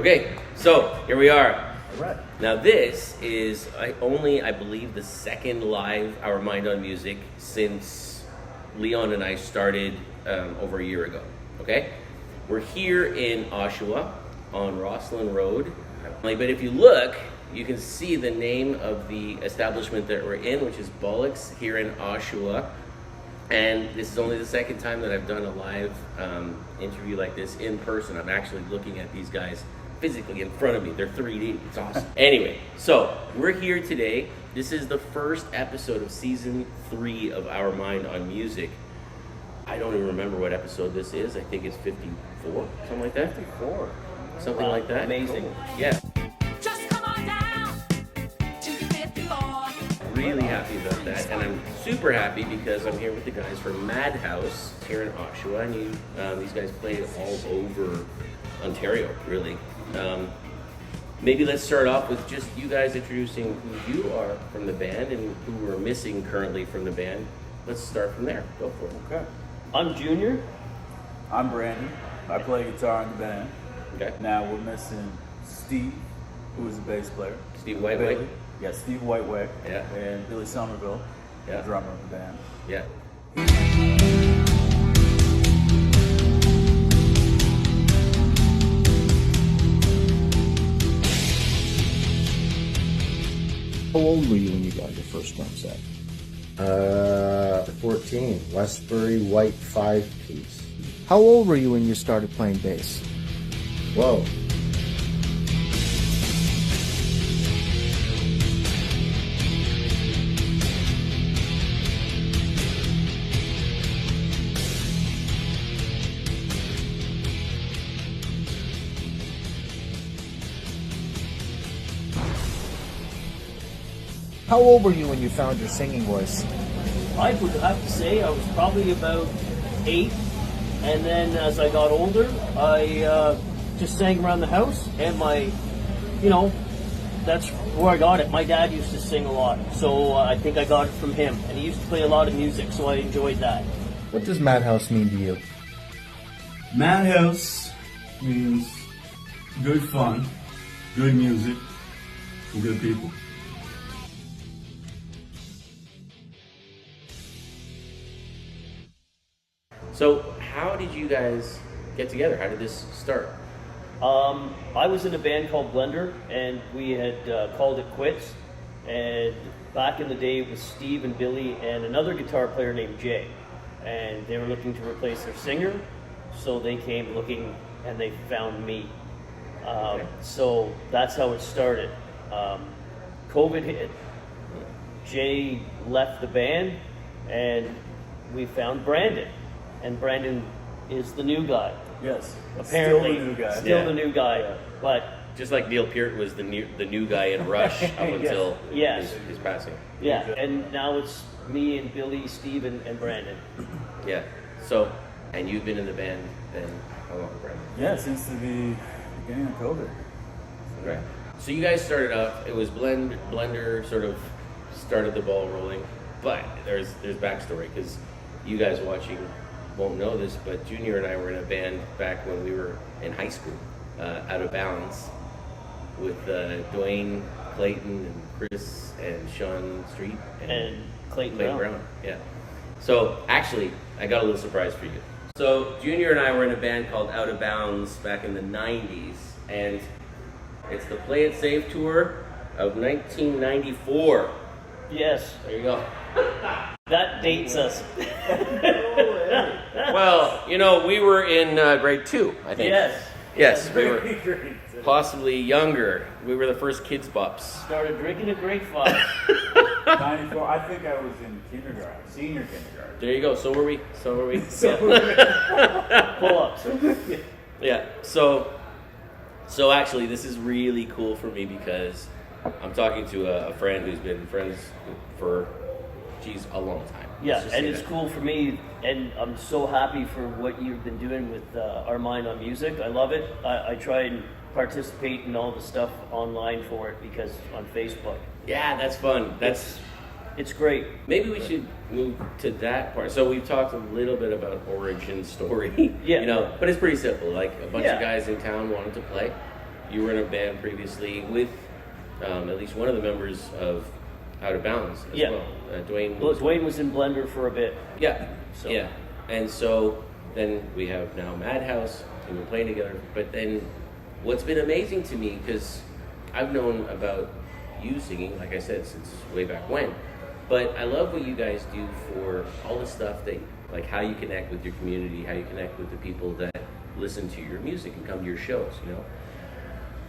Okay, so here we are. All right. Now this is I believe, the second live Our Mind on Music since Leon and I started over a year ago. Okay, we're here in Oshawa on Rossland Road. But if you look, you can see the name of the establishment that we're in, which is Bollocks here in Oshawa. And this is only the second time that I've done a live interview like this in person. I'm actually looking at these guys physically in front of me. They're 3D. It's awesome. Anyway, so we're here today. This is the first episode of season 3 of Our Mind on Music. I don't even remember what episode this is. I think it's 54, something like that. 54. Something like that. Amazing. Cool. Yeah. Just come on down to 54. Really happy about that, and I'm super happy because I'm here with the guys from MADHAUS here in Oshawa, and these guys play all over Ontario, really. Maybe let's start off with just you guys introducing who you are from the band and who we're missing currently from the band. Let's start from there. Go for it. Okay. I'm Junior. I'm Brandon. I play guitar in the band. Okay. Now we're missing Steve, who is the bass player. Steve Whiteway. Billy. Yeah, Steve Whiteway. Yeah. And Billy Somerville, Yeah. the drummer of the band. Yeah. How old were you when you got your first drum set? 14, Westbury white 5-piece. How old were you when you started playing bass? Whoa. How old were you when you found your singing voice? I would have to say I was probably about 8, and then as I got older, I just sang around the house, and that's where I got it. My dad used to sing a lot, so I think I got it from him, and he used to play a lot of music, so I enjoyed that. What does MADHAUS mean to you? MADHAUS means good fun, good music, and good people. So how did you guys get together? How did this start? I was in a band called Blender, and we had called it quits. And back in the day, it was Steve and Billy and another guitar player named Jay. And they were looking to replace their singer, so they came looking and they found me. So that's how it started. COVID hit. Jay left the band, and we found Brandon. And Brandon is the new guy. Yes. Apparently, Still the new guy. Still Yeah. the new guy. Yeah. But Just like Neil Peart was the new guy in Rush up until Yes. his passing. yeah, and now it's me and Billy, Steve, and Brandon. Yeah. So, and you've been in the band then how long, Brandon? Yeah, since the beginning of COVID. Right. So you guys started out. It was Blender sort of started the ball rolling, but there's backstory because you guys watching won't know this, but Junior and I were in a band back when we were in high school, Out of Bounds, with Dwayne, Clayton, and Chris, and Sean Street, And Clayton Clayton Brown. Brown. Yeah. So actually, I got a little surprise for you. So Junior and I were in a band called Out of Bounds back in the 90s, and it's the Play It Safe tour of 1994. Yes, There you go. that dates us. Well, we were in grade 2, I think. Yes. Yes, we were possibly younger. We were the first Kids Bops. Started drinking at grade 5. 94, I think I was in kindergarten, senior kindergarten. There you go. So were we. Pull-ups. Yeah. So actually, this is really cool for me because I'm talking to a friend who's been friends for, a long time. Yeah, Let's just and say it's that. cool for me, and I'm so happy for what you've been doing with Our Mind on Music. I love it. I try and participate in all the stuff online for it because on Facebook. Yeah, that's fun. It's great. Maybe we should move to that part. So we've talked a little bit about origin story, Yeah. but it's pretty simple. Like a bunch Yeah. of guys in town wanted to play, you were in a band previously with at least one of the members of Out of Bounds as Yeah. well. Dwayne. Well, Dwayne was in Blender for a bit. Yeah. So- Yeah. And so then we have now MADHAUS, and we're playing together. But then what's been amazing to me, because I've known about you singing, like I said, since way back when. But I love what you guys do for all the stuff that, like how you connect with your community, how you connect with the people that listen to your music and come to your shows, you know?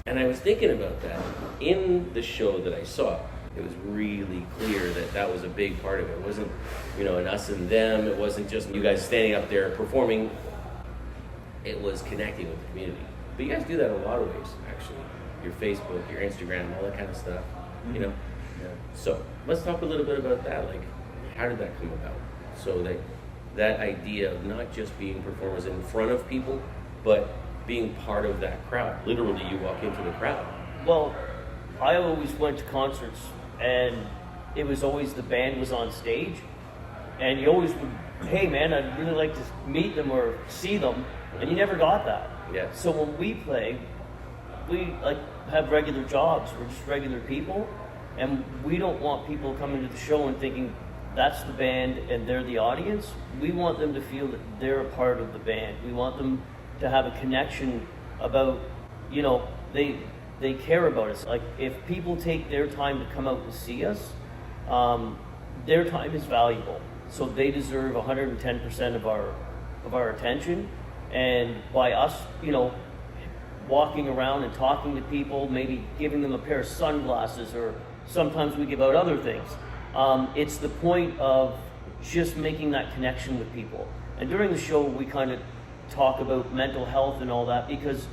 And I was thinking about that. In the show that I saw, it was really clear that that was a big part of it. It wasn't, you know, an us and them. It wasn't just you guys standing up there performing. It was connecting with the community. But you guys do that in a lot of ways, actually. Your Facebook, your Instagram, all that kind of stuff, you know? Yeah. So let's talk a little bit about that. Like, how did that come about? So that idea of not just being performers in front of people, but being part of that crowd. Literally, you walk into the crowd. Well, I always went to concerts, and it was always the band was on stage, and you always would, hey man, I'd really like to meet them or see them, and you never got that. Yeah. So when we play, we like have regular jobs. We're just regular people, and we don't want people coming to the show and thinking that's the band and they're the audience. We want them to feel that they're a part of the band. We want them to have a connection about, you know, they care about us. Like if people take their time to come out and see us, their time is valuable. So they deserve 110% of our attention. And by us, you know, walking around and talking to people, maybe giving them a pair of sunglasses, or sometimes we give out other things. It's the point of just making that connection with people. And during the show, we kind of talk about mental health and all that because,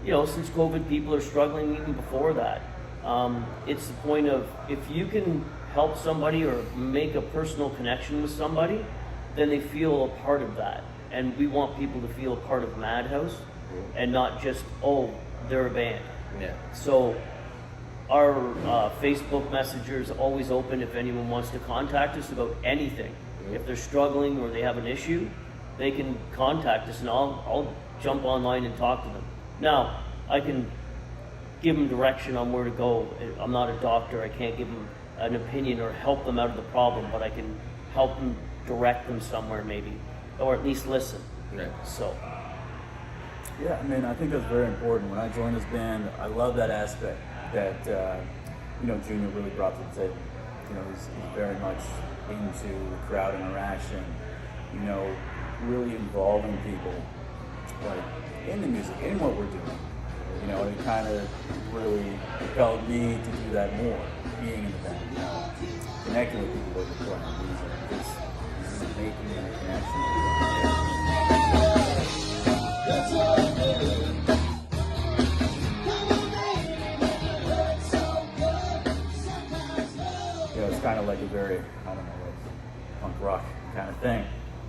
you know, since COVID, people are struggling even before that. It's the point of if you can help somebody or make a personal connection with somebody, then they feel a part of that. And we want people to feel a part of MADHAUS and not just, oh, they're a band. Yeah. So our Facebook Messenger is always open if anyone wants to contact us about anything. If they're struggling or they have an issue, they can contact us and I'll jump online and talk to them. Now, I can give them direction on where to go. I'm not a doctor. I can't give them an opinion or help them out of the problem, but I can help them direct them somewhere maybe, or at least listen. Right. So. Yeah, I mean, I think that's very important. When I joined this band, I love that aspect that, you know, Junior really brought to the table. You know, he's very much into crowd interaction, you know, really involving people, like, in the music, in what we're doing. You know, it kind of really propelled me to do that more, being in the band, you know, connecting with people that you're playing music, just making that connection. You know, it's kind of like a very, I don't know, like punk rock kind of thing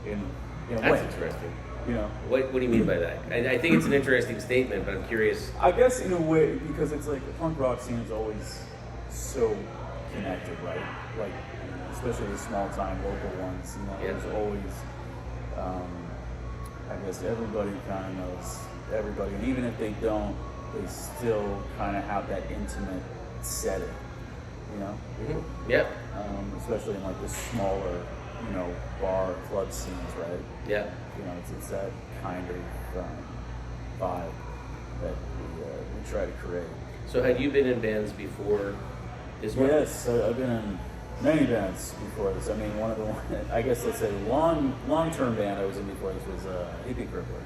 in a That's way. interesting. You know, What do you mean by that? I think it's an interesting statement, but I'm curious. I guess in a way, because it's like the punk rock scene is always so connected, right? Like, especially the small time local ones, you know, Yeah. there's always, I guess everybody kind of knows everybody. And even if they don't, they still kind of have that intimate setting, you know? Mm-hmm. Yep. Especially in like the smaller, you know, bar, club scenes, right? Yeah. You know, it's that kind of vibe that we try to create. So had you been in bands before this one? Yes, I've been in many bands before this. I mean, one of the, I guess let's say long-term band I was in before this was Hippie Crippler.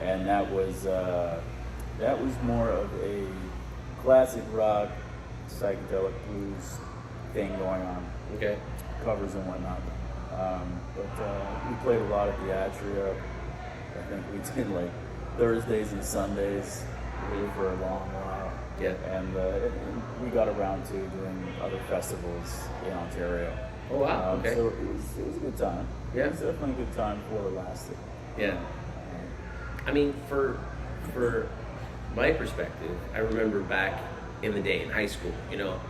And that was more of a classic rock, psychedelic blues thing going on. Okay. Covers and whatnot. But we played a lot at the Atria. I think we did like Thursdays and Sundays for a long while. Yeah. And we got around to doing other festivals in Ontario. Oh wow. Okay. So it was a good time. Yeah. It was definitely a good time before it lasted. Yeah. I mean, for my perspective, I remember back in the day in high school, you know,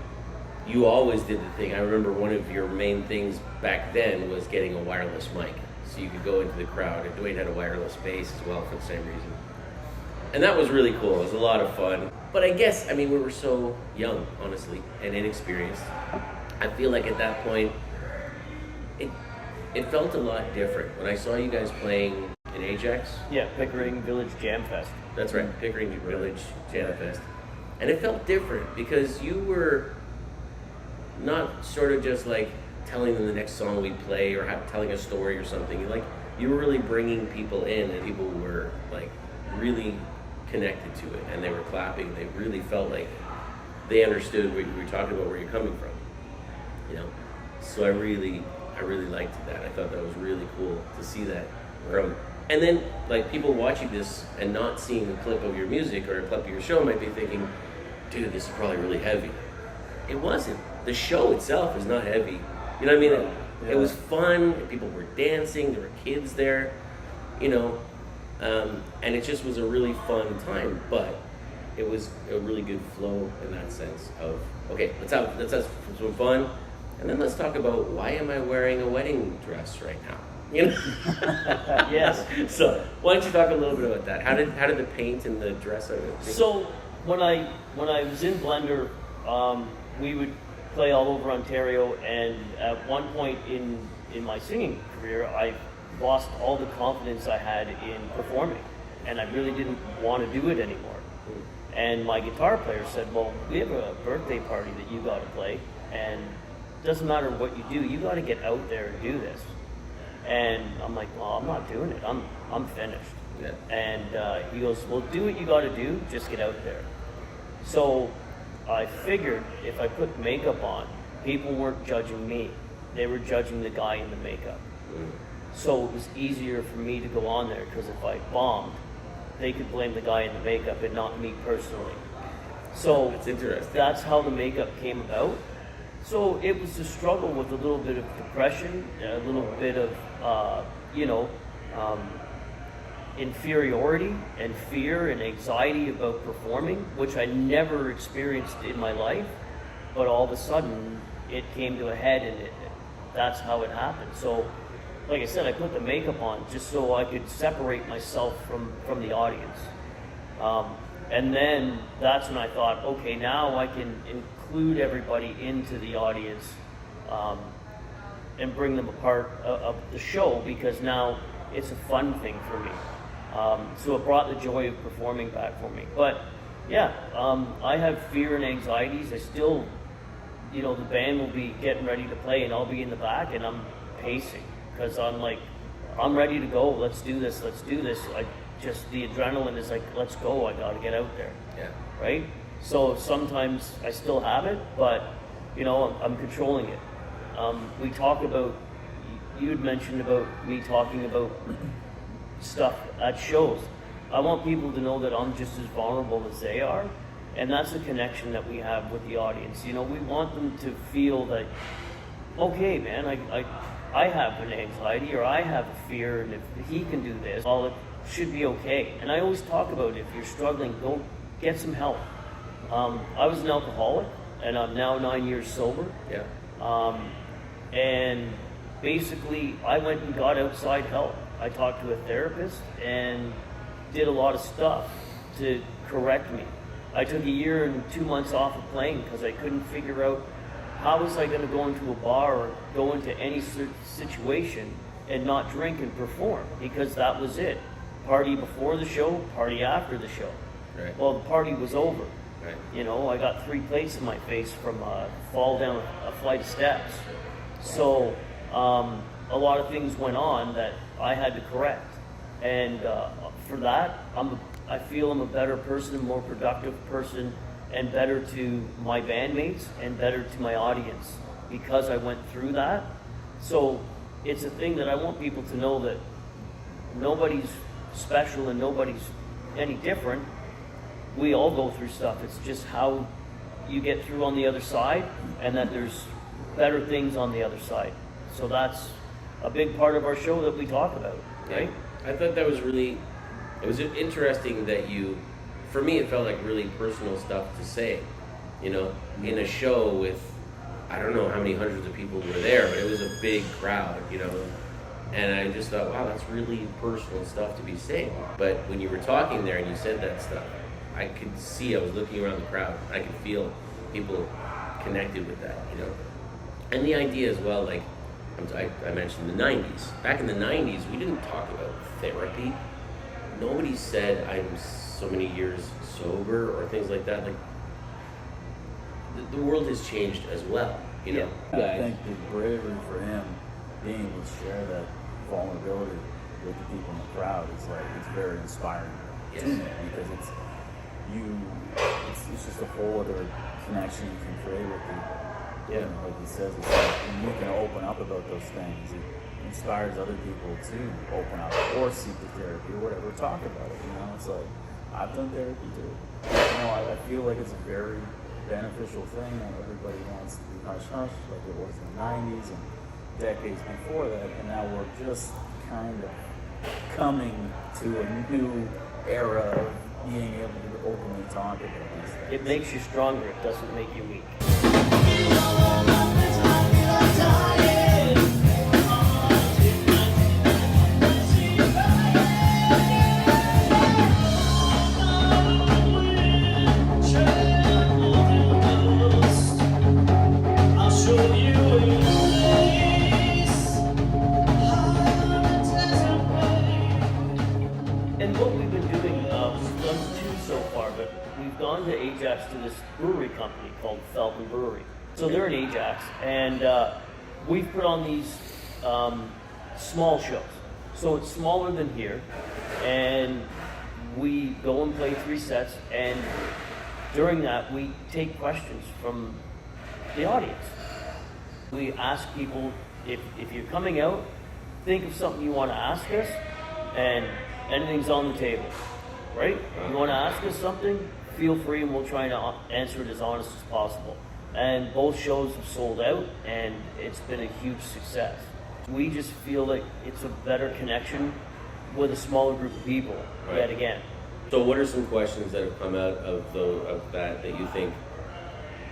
you always did the thing. I remember one of your main things back then was getting a wireless mic. So you could go into the crowd, and Dwayne had a wireless bass as well for the same reason. And that was really cool. It was a lot of fun. But I guess, I mean, we were so young, honestly, and inexperienced. I feel like at that point, it felt a lot different. When I saw you guys playing in Ajax, Yeah, Pickering Village Jamfest. that's right, Pickering Village Jamfest, and it felt different because you were not sort of just like telling them the next song we'd play or telling a story or something. You were really bringing people in, and people were like really connected to it, and they were clapping. They really felt like they understood what you were talking about, where you're coming from, you know. So I really liked that. I thought that was really cool to see that from. And then, like, people watching this and not seeing a clip of your music or a clip of your show might be thinking, dude, this is probably really heavy. It wasn't. The show itself is not heavy. You know what I mean? It was fun. People were dancing. There were kids there, you know. And it just was a really fun time. But it was a really good flow in that sense of, okay, let's have some fun. And then let's talk about, why am I wearing a wedding dress right now? You know? Yes. So why don't you talk a little bit about that? How did the paint and the dress So when I was in Blender, we would play all over Ontario, and at one point in my singing career, I lost all the confidence I had in performing, and I really didn't want to do it anymore. And my guitar player said, well, we have a birthday party that you got to play, and it doesn't matter what you do, you got to get out there and do this. And I'm like, well, I'm not doing it. I'm finished. Yeah. And he goes, well, do what you got to do. Just get out there. So I figured if I put makeup on, people weren't judging me. They were judging the guy in the makeup. So it was easier for me to go on there, because if I bombed, they could blame the guy in the makeup and not me personally. So That's interesting. That's how the makeup came about. So it was a struggle with a little bit of depression, a little bit of, inferiority and fear and anxiety about performing, which I never experienced in my life. But all of a sudden, it came to a head, and that's how it happened. So, like I said, I put the makeup on just so I could separate myself from the audience. And then that's when I thought, okay, now I can include everybody into the audience and bring them a part of the show, because now it's a fun thing for me. So it brought the joy of performing back for me. But yeah, I have fear and anxieties. I still, the band will be getting ready to play, and I'll be in the back, and I'm pacing, because I'm like, I'm ready to go. Let's do this. The adrenaline is like, let's go. I got to get out there. Yeah. Right? So sometimes I still have it, but, I'm controlling it. We talk about, you had mentioned about me talking about stuff at shows. I want people to know that I'm just as vulnerable as they are, and that's the connection that we have with the audience. We want them to feel that, okay, man, I have an anxiety, or I have a fear, and if he can do this, all it should be okay. And I always talk about, if you're struggling, go get some help. I was an alcoholic, and I'm now 9 years sober. Yeah. And basically, I went and got outside help. I talked to a therapist and did a lot of stuff to correct me. I took 1 year and 2 months off of playing because I couldn't figure out how was I going to go into a bar or go into any situation and not drink and perform, because that was it. Party before the show, party after the show. Right. Well, the party was over. Right. I got 3 plates in my face from a fall down a flight of steps. So a lot of things went on that I had to correct. And for that, I feel I'm a better person, a more productive person, and better to my bandmates and better to my audience because I went through that. So it's a thing that I want people to know, that nobody's special and nobody's any different. We all go through stuff. It's just how you get through on the other side, and that there's better things on the other side. So that's a big part of our show that we talk about, right? I thought that was it was interesting that for me, it felt like really personal stuff to say, in a show with, I don't know how many hundreds of people were there, but it was a big crowd, and I just thought, wow, that's really personal stuff to be saying. But when you were talking there and you said that stuff, I could see, I was looking around the crowd, I could feel people connected with that, you know. And the idea as well, like I mentioned the 90s. Back in the 90s, we didn't talk about therapy. Nobody said I'm so many years sober or things like that. Like the world has changed as well, you know. I think the bravery for him being able to share that vulnerability with the people in the crowd is like, it's very inspiring to me, because it's just a whole other connection you can create with people. Yeah. And like he says, it's like when you can open up about those things, it inspires other people to open up or seek the therapy or whatever, talk about it, you know. It's like, I've done therapy too. You know, I feel like it's a very beneficial thing, and everybody wants to be hush-hush like it was in the 90s and decades before that, and now we're just kind of coming to a new era of being able to openly talk about these things. It makes you stronger. It doesn't make you weak. And what we've been doing, we've done two so far, but we've gone to Ajax to this brewery company called Falcon Brewery. So they're in Ajax, and we've put on these small shows. So it's smaller than here, and we go and play 3 sets, and during that we take questions from the audience. We ask people, if you're coming out, think of something you want to ask us, and anything's on the table, right? You want to ask us something, feel free, and we'll try to answer it as honest as possible. And both shows have sold out, and it's been a huge success. We just feel like it's a better connection with a smaller group of people, yet again. So what are some questions that have come out of that you think,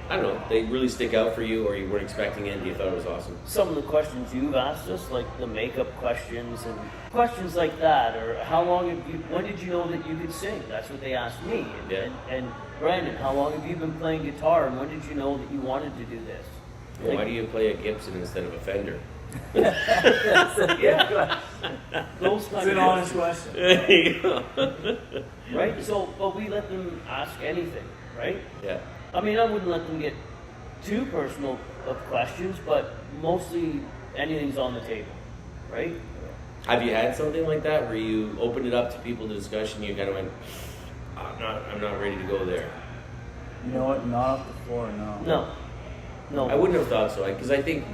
I don't know, they really stick out for you, or you weren't expecting it and you thought it was awesome? Some of the questions you've asked us, like the makeup questions and questions like that, or when did you know that you could sing? That's what they asked me. And Brandon, how long have you been playing guitar, and when did you know that you wanted to do this? Well, why do you play a Gibson instead of a Fender? Yeah. Those It's kind an of honest questions. question. There you go. Right? So, but we let them ask anything, right? Yeah. I mean, I wouldn't let them get too personal of questions, but mostly anything's on the table, right? Have you had something like that where you opened it up to people to discussion, you kind of went, I'm not ready to go there? You know what? Not off the floor, no. No. I wouldn't have thought so, because I think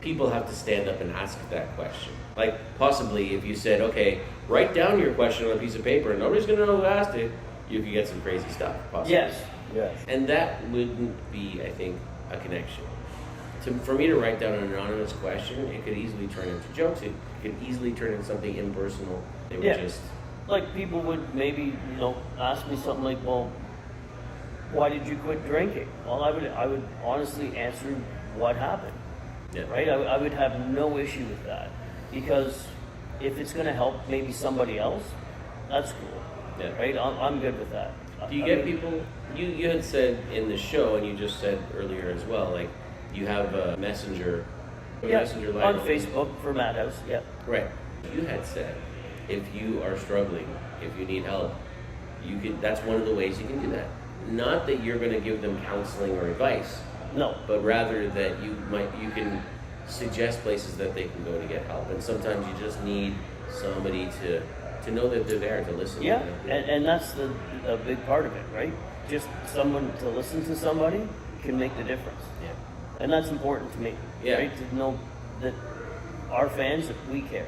people have to stand up and ask that question. Like, possibly if you said, okay, write down your question on a piece of paper and nobody's going to know who asked it, you could get some crazy stuff, possibly. Yes. And that wouldn't be, I think, a connection. For me to write down an anonymous question, it could easily turn into jokes. It could easily turn into something impersonal. They would just... Like, people would maybe, ask me something like, well, why did you quit drinking? Well, I would honestly answer what happened. Yeah. Right? I would have no issue with that, because if it's going to help maybe somebody else, that's cool. Yeah. Right? I'm good with that. Do you get people? You had said in the show, and you just said earlier as well, like you have a messenger line on Facebook for MADHAUS. Yeah. Right. You had said if you are struggling, if you need help, you can. That's one of the ways you can do that. Not that you're going to give them counseling or advice. No. But rather that you can suggest places that they can go to get help, and sometimes you just need somebody to know that they're there to listen. Yeah, and that's a big part of it, right? Just someone to listen to somebody can make the difference. Yeah. And that's important to me, right? To know that our fans, that we care,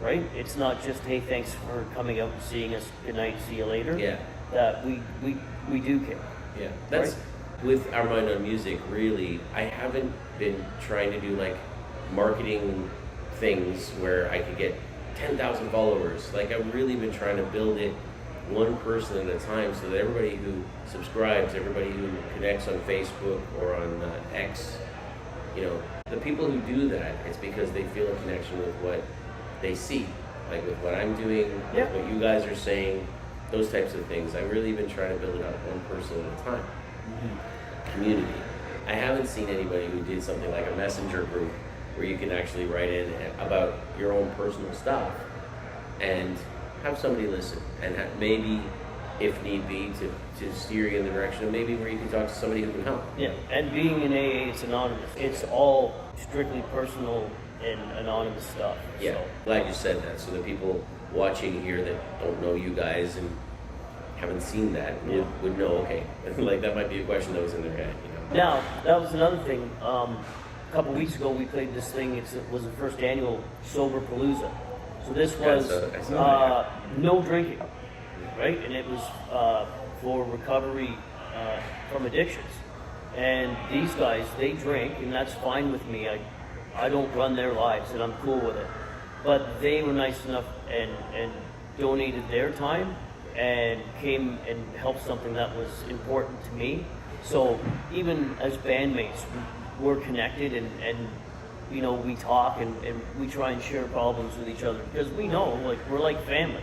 right? It's not just, hey, thanks for coming out and seeing us, good night, see you later. Yeah. That we do care. Yeah, that's right? With our mind on music. Really, I haven't been trying to do like marketing things where I could get 10,000 followers. Like, I've really been trying to build it one person at a time, so that everybody who subscribes, everybody who connects on Facebook or on X, the people who do that, it's because they feel a connection with what they see, like with what I'm doing, with what you guys are saying. those types of things. I've really been trying to build it up one person at a time. Community. I haven't seen anybody who did something like a messenger group where you can actually write in about your own personal stuff and have somebody listen and maybe, if need be, to steer you in the direction of maybe where you can talk to somebody who can help. Yeah, and being in AA, it's anonymous. It's all strictly personal and anonymous stuff. Yeah, So. glad you said that, so that people watching here that don't know you guys and haven't seen that would know, okay, like that might be a question that was in their head, you know. Now, that was another thing. A couple weeks ago, we played this thing. It was the first annual Sober Palooza. So this was I saw no drinking, right? And it was for recovery from addictions. And these guys, they drink, and that's fine with me. I don't run their lives, and I'm cool with it. But they were nice enough and donated their time and came and helped something that was important to me. So even as bandmates, we're connected and you know, we talk and we try and share problems with each other because we know, like, we're like family.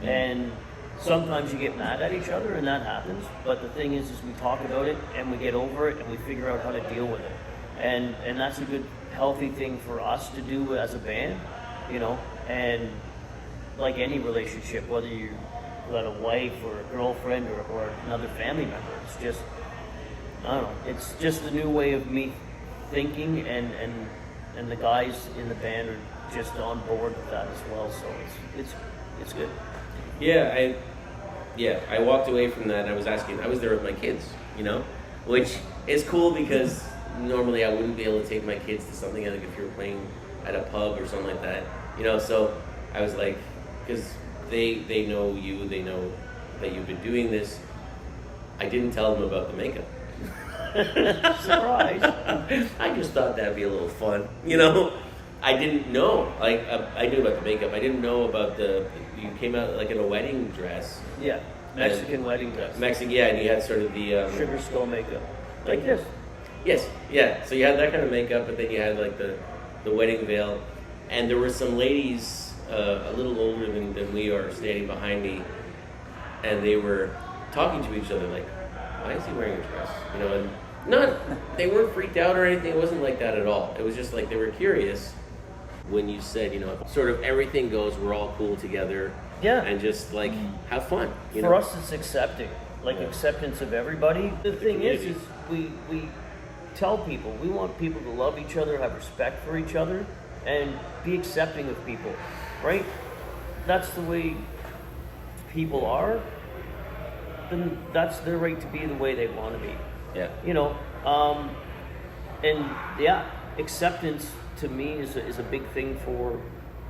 And sometimes you get mad at each other and that happens, but the thing is we talk about it and we get over it and we figure out how to deal with it. And that's a good, healthy thing for us to do as a band, you know. And like any relationship, whether you got a wife or a girlfriend or another family member, it's just, I don't know, it's just a new way of me thinking, and the guys in the band are just on board with that as well, so it's good. I walked away from that and I was there with my kids, you know, which is cool because normally I wouldn't be able to take my kids to something like if you were playing at a pub or something like that, you know, so I was like, because they know you, they know that you've been doing this. I didn't tell them about the makeup. Surprise. I just thought that'd be a little fun, you know. I didn't know, like, I knew about the makeup. I didn't know about you came out like in a wedding dress. Yeah, Mexican wedding dress. Mexican, yeah, and you had sort of the Sugar skull makeup. Like this. Yes, yeah. So you had that kind of makeup, but then you had like the wedding veil, and there were some ladies a little older than we are standing behind me, and they were talking to each other like, why is he wearing a dress? You know, and they weren't freaked out or anything. It wasn't like that at all. It was just like they were curious when you said, you know, sort of everything goes, we're all cool together. Yeah. And just like have fun. You For know? us, it's accepting, like acceptance of everybody. The thing is we tell people, we want people to love each other, have respect for each other, and be accepting of people, right? That's the way people are. Then that's their right to be the way they want to be. Yeah. You know, and yeah, acceptance to me is a big thing for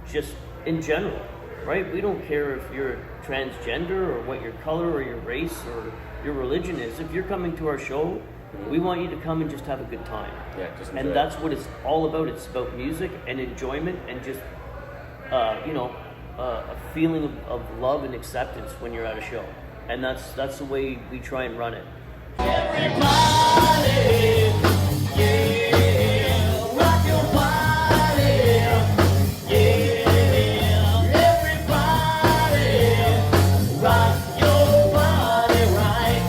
just in general, right? We don't care if you're transgender or what your color or your race or your religion is. If you're coming to our show, we want you to come and just have a good time. Yeah, just enjoy and it. that's what it's all about. It's about music and enjoyment and just, you know, a feeling of love and acceptance when you're at a show. And that's the way we try and run it. Everybody, yeah, rock your body, yeah, everybody, rock your body right.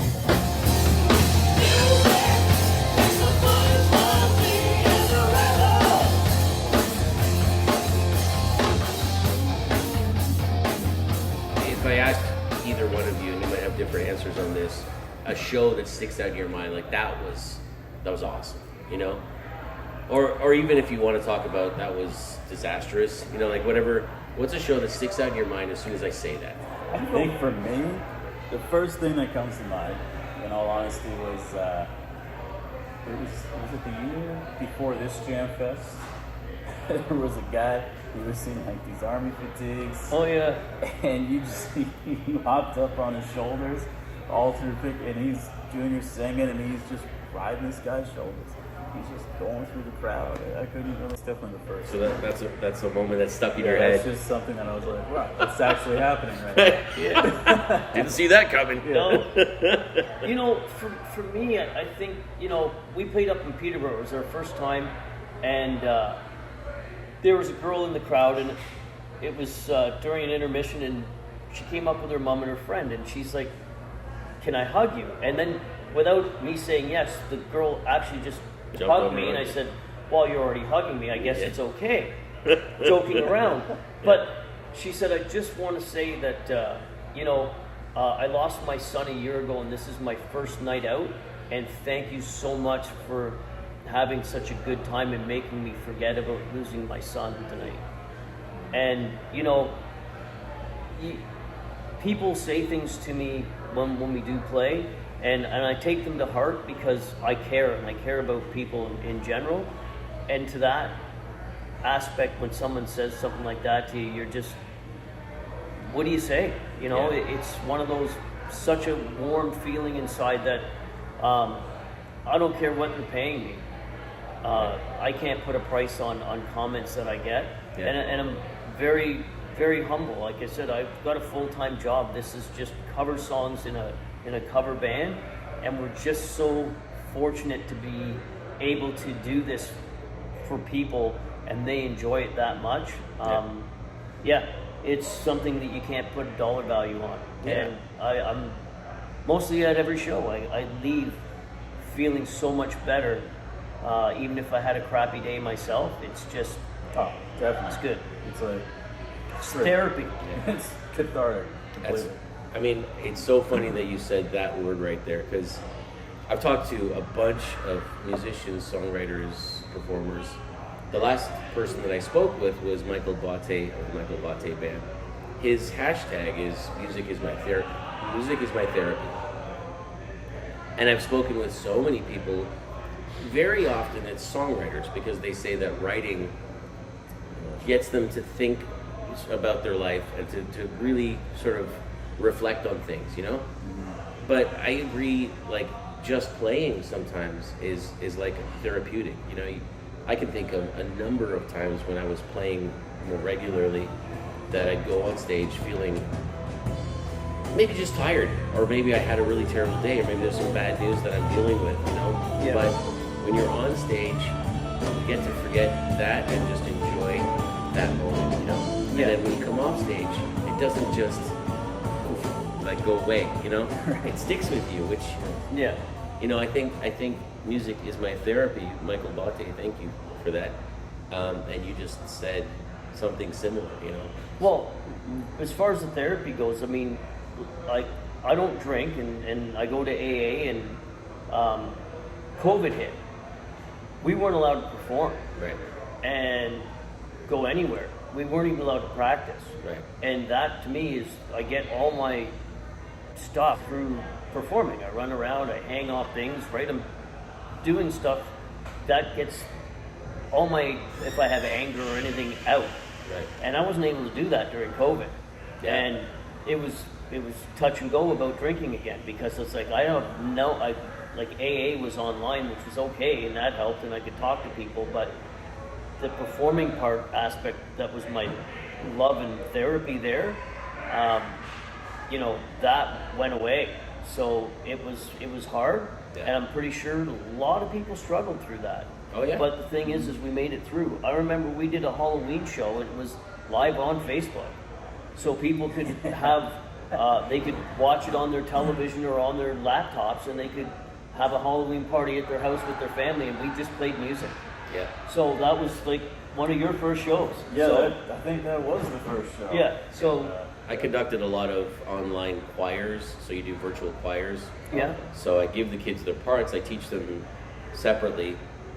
It's the first party in the Randall. If I asked either one of you, and you might have different answers on this, a show that sticks out in your mind, like that was awesome, you know? Or even if you want to talk about that was disastrous, you know, like whatever, what's a show that sticks out in your mind as soon as I say that? I think for me, the first thing that comes to mind, in all honesty, was it the year before this Jamfest? There was a guy who was in like these army fatigues. Oh yeah. And you hopped up on his shoulders all through and he's junior singing and he's just riding this guy's shoulders. He's just going through the crowd. I couldn't really step in the first. So that's a moment that stuck in your That's head. just something that I was like, wow, that's actually happening right now. Yeah. Didn't see that coming. No. You know, for me, I think, you know, we played up in Peterborough. It was our first time, and there was a girl in the crowd, and it was during an intermission, and she came up with her mom and her friend, and she's like, "Can I hug you?" And then, without me saying yes, the girl actually just Jumped hugged over me, and and I hugged said, "Well, you're already hugging me. I guess Yeah. it's okay." Joking around, but she said, "I just want to say that I lost my son a year ago, and this is my first night out. And thank you so much for having such a good time and making me forget about losing my son tonight." And people say things to me when we do play, and I take them to heart because I care, and I care about people in general. And to that aspect, when someone says something like that to you, you're just, what do you say? Yeah. It's one of those, such a warm feeling inside that I don't care what they're paying me. I can't put a price on comments that I get. Yeah. And I'm very, very humble. Like I said, I've got a full-time job. This is just cover songs in a cover band, and we're just so fortunate to be able to do this for people, and they enjoy it that much. It's something that you can't put a dollar value on. Yeah. And I'm mostly at every show. I leave feeling so much better, even if I had a crappy day myself. It's just, Oh, definitely. it's good. It's like It's therapy. it's cathartic. That's, Completely. it's so funny that you said that word right there, because I've talked to a bunch of musicians, songwriters, performers. The last person that I spoke with was Michael Botte of the Michael Botte Band. His hashtag is music is my therapy. Music is my therapy. And I've spoken with so many people. Very often it's songwriters, because they say that writing gets them to think about their life and to really sort of reflect on things, But I agree, like, just playing sometimes is like therapeutic. I can think of a number of times when I was playing more regularly that I'd go on stage feeling maybe just tired, or maybe I had a really terrible day, or maybe there's some bad news that I'm dealing with, Yeah. But when you're on stage, you get to forget that and just enjoy that moment, Yeah. And then when you come off stage, it doesn't just like go away, It sticks with you, which Yeah. I think music is my therapy. Michael Botte, thank you for that. And you just said something similar, Well, as far as the therapy goes, I mean, like, I don't drink, and I go to AA, and COVID hit. We weren't allowed to perform Right. and go anywhere. We weren't even allowed to practice. Right. And that, to me, is, I get all my stuff through performing. I run around, I hang off things, right? I'm doing stuff that gets all my, if I have anger or anything, out. Right. And I wasn't able to do that during COVID. Yeah. And it was touch and go about drinking again, because it's like, like AA was online, which was okay, and that helped, and I could talk to people, but the performing part aspect, that was my love and therapy there, that went away. So it was hard, Yeah. and I'm pretty sure a lot of people struggled through that. Oh, yeah. But the thing is we made it through. I remember we did a Halloween show, and it was live on Facebook, so people could have they could watch it on their television or on their laptops, and they could have a Halloween party at their house with their family, and we just played music. Yeah. So that was like one of your first shows. Yeah, So, I think that was the first show. yeah. So I conducted a lot of online choirs, so you do virtual choirs. yeah. So I give the kids their parts. I teach them separately,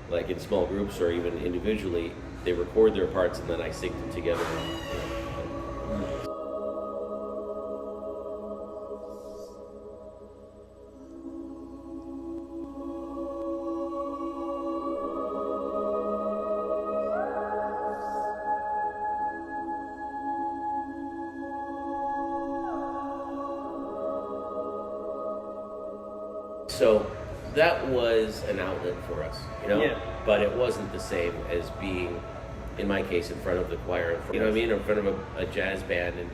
like in small groups or even individually. They record their parts, and then I sync them together. So that was an outlet for us, Yeah. But it wasn't the same as being, in my case, in front of the choir, in front of a jazz band, and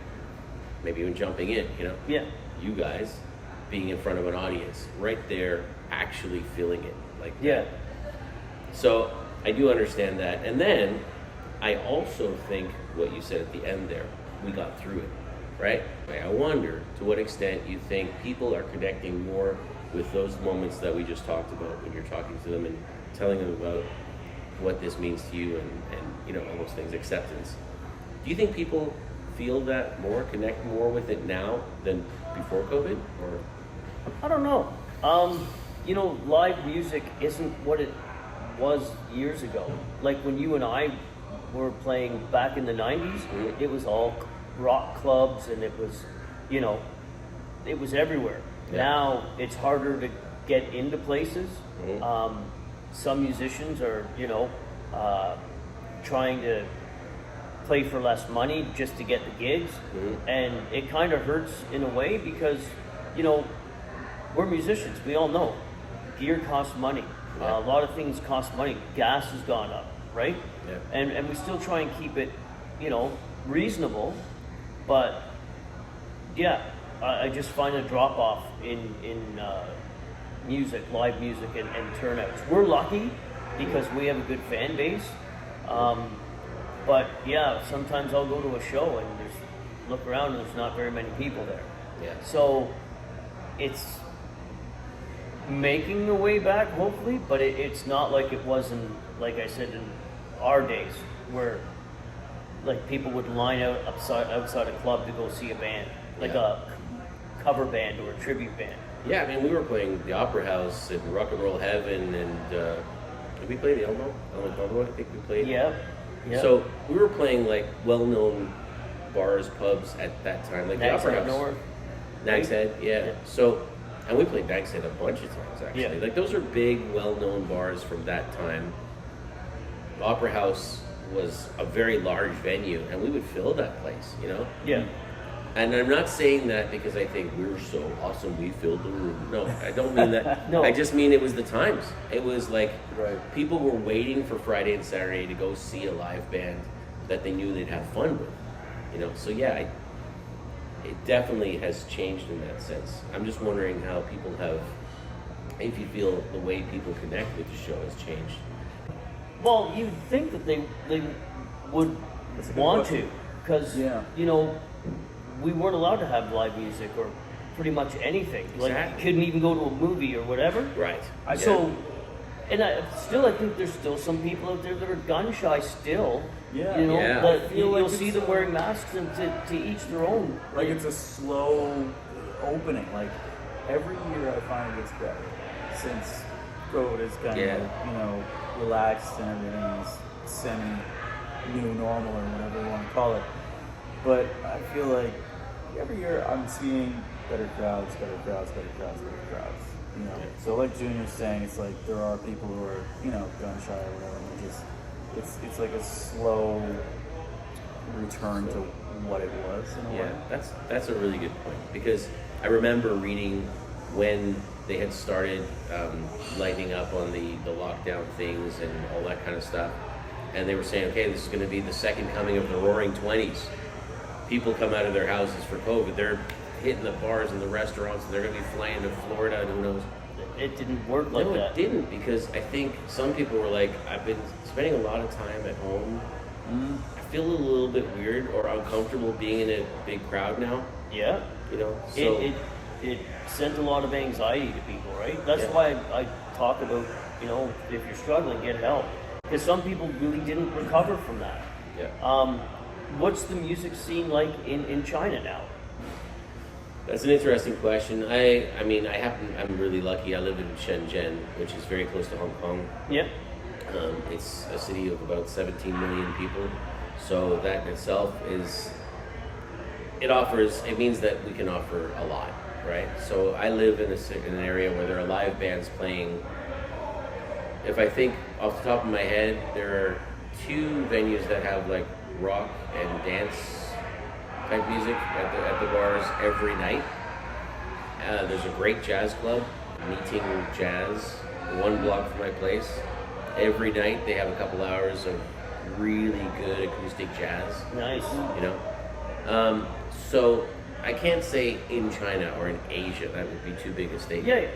maybe even jumping in, Yeah. You guys being in front of an audience, right there, actually feeling it, like Yeah. that. So I do understand that, and then I also think what you said at the end there, we got through it. right? I wonder to what extent you think people are connecting more with those moments that we just talked about when you're talking to them and telling them about what this means to you and all those things, acceptance. Do you think people feel that more, connect more with it now than before COVID? Or I don't know. Live music isn't what it was years ago. Like when you and I were playing back in the 90s, it was all rock clubs and it was everywhere. Yeah. Now it's harder to get into places. Some musicians are, trying to play for less money just to get the gigs. And it kind of hurts in a way because, we're musicians. We all know gear costs money. Yeah. A lot of things cost money. Gas has gone up, right? Yeah. And we still try and keep it, reasonable. But yeah, I just find a drop off in music, live music, and turnouts. We're lucky because we have a good fan base. But yeah, sometimes I'll go to a show and look around and there's not very many people there. Yeah. So it's making the way back, hopefully, but it's not like it was in, like I said, in our days where like people would line out outside a club to go see a band, like a cover band or a tribute band. Yeah, I mean, we were playing the Opera House and Rock and Roll Heaven, and did we play the Elmo? I think we played. Yeah. So we were playing like well-known bars, pubs at that time, like the Opera House, North. Nag's Head. Yeah. So, and we played Nag's Head a bunch of times actually. Yeah. Like those are big, well-known bars from that time. Opera House was a very large venue, and we would fill that place, Yeah. And I'm not saying that because I think we were so awesome we filled the room. No, I don't mean that. No. I just mean it was the times. It was like people were waiting for Friday and Saturday to go see a live band that they knew they'd have fun with. So yeah, it definitely has changed in that sense. I'm just wondering how people if you feel the way people connect with the show has changed. Well, you'd think that they would That's a good want question. to, because we weren't allowed to have live music or pretty much anything. Like Exactly. you couldn't even go to a movie or whatever. Right. So, and I think there's still some people out there that are gun shy still. Yeah. Yeah. But I feel you'll like see it's them wearing masks and to each their own. Like it's a slow opening. Like every year I find it gets better since COVID is kind of relaxed and everything is semi-new normal or whatever you want to call it. But I feel like every year I'm seeing better crowds. So like Junior's saying, it's like there are people who are gun shy or whatever. And it's like a slow return to what it was in a way. Yeah, that's a really good point, because I remember reading when they had started lighting up on the lockdown things and all that kind of stuff, and they were saying, okay, this is going to be the second coming of the Roaring 20s. People come out of their houses for COVID, they're hitting the bars and the restaurants, and they're going to be flying to Florida and who knows. It didn't work like that. No, it didn't, because I think some people were like, I've been spending a lot of time at home. I feel a little bit weird or uncomfortable being in a big crowd now. Yeah. So It sent a lot of anxiety to people, right? That's why I talk about, if you're struggling, get help. Because some people really didn't recover from that. yeah. What's the music scene like in China now? That's an interesting question. I'm really lucky. I live in Shenzhen, which is very close to Hong Kong. Yeah. It's a city of about 17 million people. So that in itself it means that we can offer a lot, right? So I live in an area where there are live bands playing. If I think off the top of my head, there are 2 venues that have like rock and dance type music at the bars every night. There's a great jazz club, Meeting Jazz, 1 block from my place. Every night they have a couple hours of really good acoustic jazz. Nice. So I can't say in China or in Asia, that would be too big a statement. Yeah.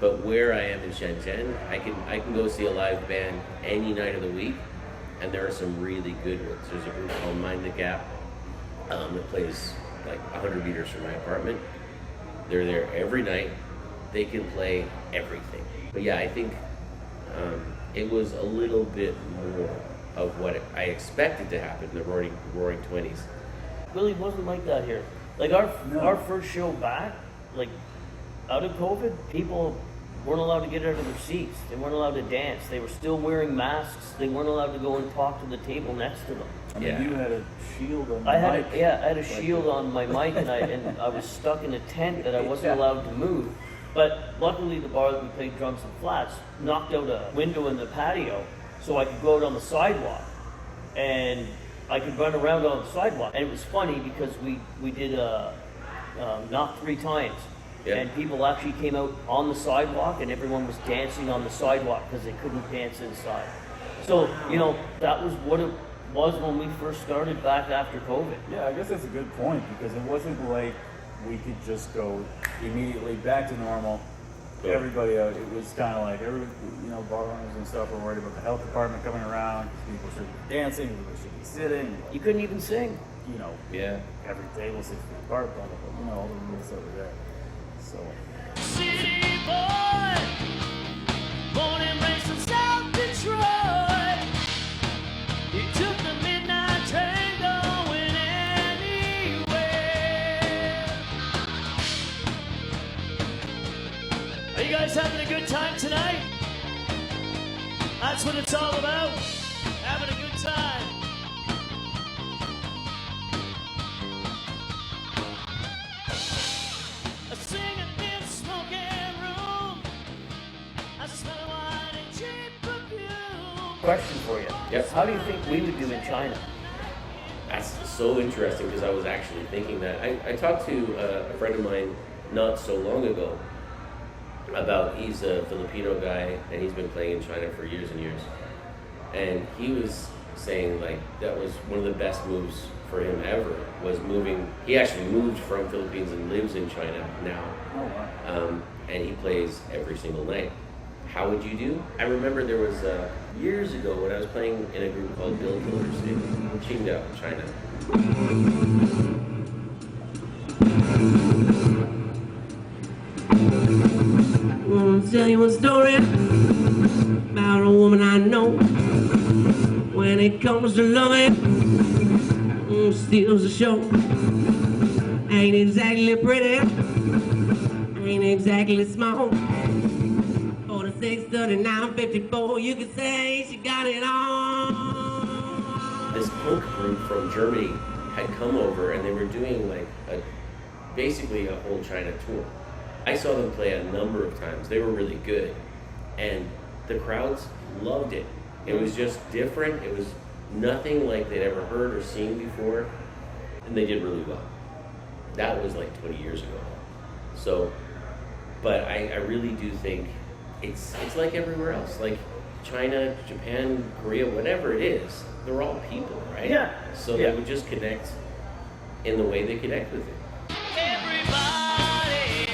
But where I am in Shenzhen, I can go see a live band any night of the week, and there are some really good ones. There's a group called Mind the Gap that plays like 100 meters from my apartment. They're there every night. They can play everything. But yeah, I think it was a little bit more of what I expected to happen in the Roaring 20s. Really wasn't like that here. Like our first show back, like out of COVID, people weren't allowed to get out of their seats. They weren't allowed to dance. They were still wearing masks. They weren't allowed to go and talk to the table next to them. I mean, you had a shield on the I mic. had a shield on my mic, and I was stuck in a tent that I wasn't allowed to move. But luckily, the bar that we played drums and flats knocked out a window in the patio, so I could go out on the sidewalk, and I could run around on the sidewalk. And it was funny because we did knock 3 times. Yeah. And people actually came out on the sidewalk, and everyone was dancing on the sidewalk because they couldn't dance inside. So, you know, that was what it was when we first started back after COVID. Yeah, I guess that's a good point, because it wasn't like we could just go immediately back to normal. Yeah. Everybody out. It was kind of like bar owners and stuff were worried about the health department coming around. People should be dancing. People should be sitting. You couldn't even sing. You know, Yeah. every table 6 feet apart. Blah, blah, blah. You know, all the rules that were there. So. City boy, born and raised in South Detroit. He took the midnight train going anywhere. Are you guys having a good time tonight? That's what it's all about, having a good time. Question for you. Yep. How do you think we would do in China? That's so interesting because I was actually thinking that. I talked to a friend of mine not so long ago about, he's a Filipino guy and he's been playing in China for years and years. And he was saying like that was one of the best moves for him ever, was moving. He actually moved from Philippines and lives in China now. Oh, wow. And he plays every single night. How would you do? I remember there was years ago when I was playing in a group called Bill Killers in Qingdao, China. I'll tell you a story about a woman I know. When it comes to loving, steals the show. Ain't exactly pretty, ain't exactly small. 46, 39, 54, you could say she got it all. This punk group from Germany had come over and they were doing like basically a whole China tour. I saw them play a number of times. They were really good. And the crowds loved it. It was just different. It was nothing like they'd ever heard or seen before. And they did really well. That was like 20 years ago. So, but I really do think it's like everywhere else. Like China, Japan, Korea, whatever it is, they're all people, right? Yeah. So they would just connect in the way they connect with it. Everybody,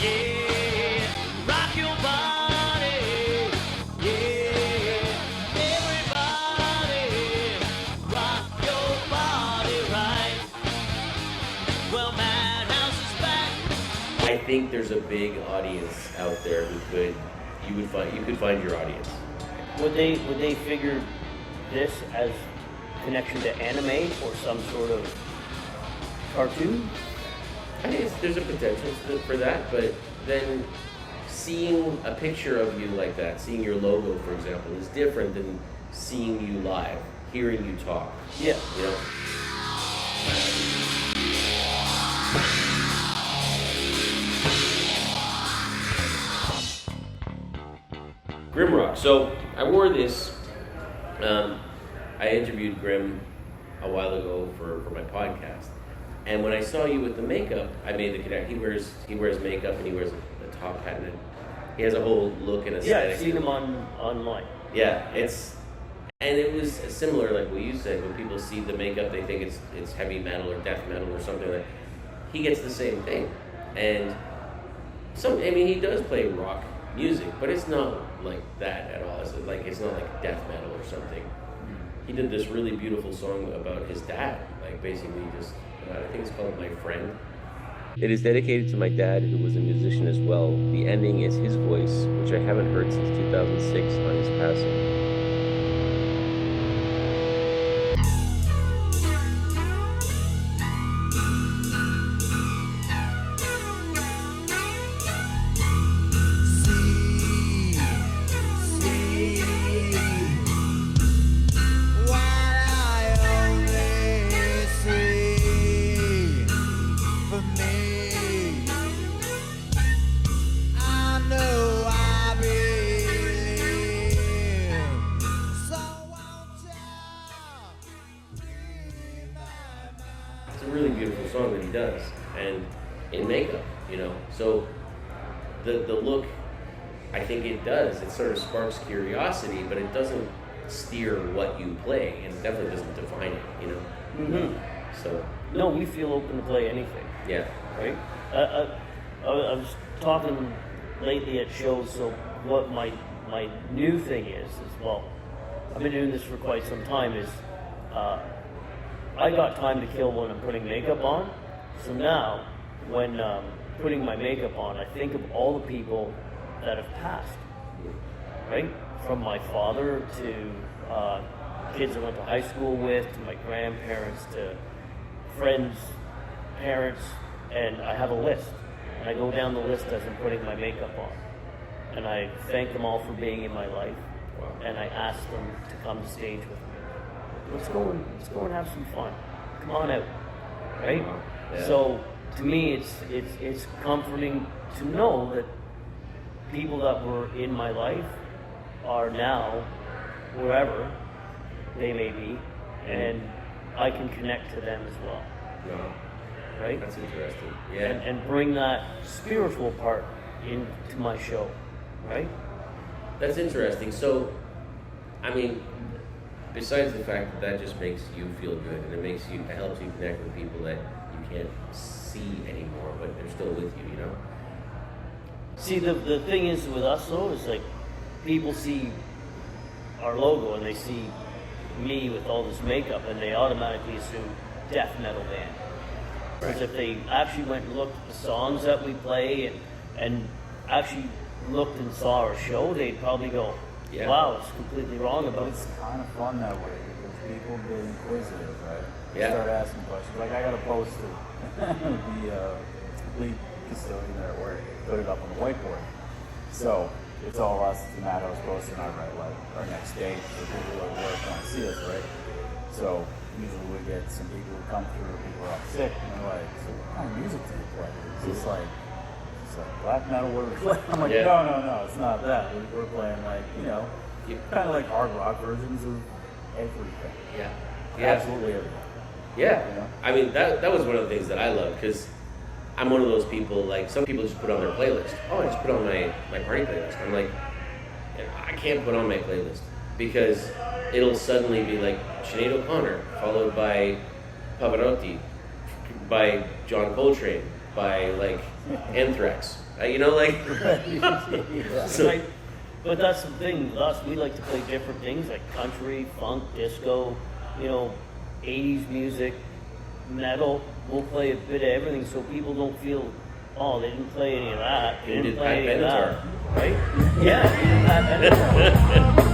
yeah, rock your body, yeah. Everybody, rock your body right. Well, Madhouse is back. I think there's a big audience out there who you could find your audience. Would they figure this as connection to anime or some sort of cartoon? I think there's a potential for that, but then seeing a picture of you like that, seeing your logo, for example, is different than seeing you live, hearing you talk. Yeah. You know? GrimRock. So I wore this. I interviewed Grim a while ago for my podcast, and when I saw you with the makeup, I made the connection. He wears makeup and he wears a top hat, and he has a whole look and aesthetic. Yeah, I've seen him online. Yeah, and it was similar, like what you said. When people see the makeup, they think it's heavy metal or death metal or something like. He gets the same thing, and he does play rock music, but it's not like that at all. It's not like death metal or something. He did this really beautiful song about his dad, like basically just I think it's called My Friend. It is dedicated to my dad, who was a musician as well. The ending is his voice, which I haven't heard since 2006 on his passing. Does, and in makeup, you know, so the look, I think it does, it sort of sparks curiosity, but it doesn't steer what you play, and it definitely doesn't define it, you know. Mm-hmm. So no, we feel open to play anything. Yeah. Right. I was talking lately at shows, so what my new thing is well, I've been doing this for quite some time, is I got time to kill when I'm putting makeup on. So now, when putting my makeup on, I think of all the people that have passed, right? From my father to kids I went to high school with, to my grandparents, to friends, parents, and I have a list. And I go down the list as I'm putting my makeup on. And I thank them all for being in my life. Wow. And I ask them to come to stage with me. Let's go and have some fun. Come on out, right? Wow. Yeah. So to me, it's comforting to know that people that were in my life are now wherever they may be, and I can connect to them as well. Wow. Right? That's interesting. Yeah. And bring that spiritual part into my show, right? That's interesting. So, I mean, besides the fact that just makes you feel good, and it helps you connect with people that you can't see anymore, but they're still with you, you know? See, the thing is with us though, is like, people see our logo and they see me with all this makeup and they automatically assume death metal band. Whereas if they actually went and looked at the songs that we play and actually looked and saw our show, they'd probably go, yeah, wow, it's completely wrong about it. It's kind of fun that way because people get inquisitive, right? Yeah. Start asking questions. Like I got a poster, the lead custodian there at work put it up on the whiteboard. So it's all us, the MADHAUS poster, and I write like our next date for people at work want to see us, right? So usually we get some people who come through, people are off sick, and they're like, so what kind of music do you play? It's like black metal, what are we playing? I'm like, no, it's not that. We're playing like, kind of like hard rock versions of everything. Yeah. Absolutely everything. Yeah. You know? I mean, that was one of the things that I love, because I'm one of those people, like, some people just put on their playlist. Oh, I just put on my party playlist. I'm like, I can't put on my playlist, because it'll suddenly be like Sinead O'Connor, followed by Pavarotti, by John Coltrane, by, like, Anthrax. So, but that's the thing with us, we like to play different things like country, funk, disco, 80s music, metal. We'll play a bit of everything so people don't feel, oh, they didn't play any of that. They didn't play any of that. Right? Yeah, we did Pat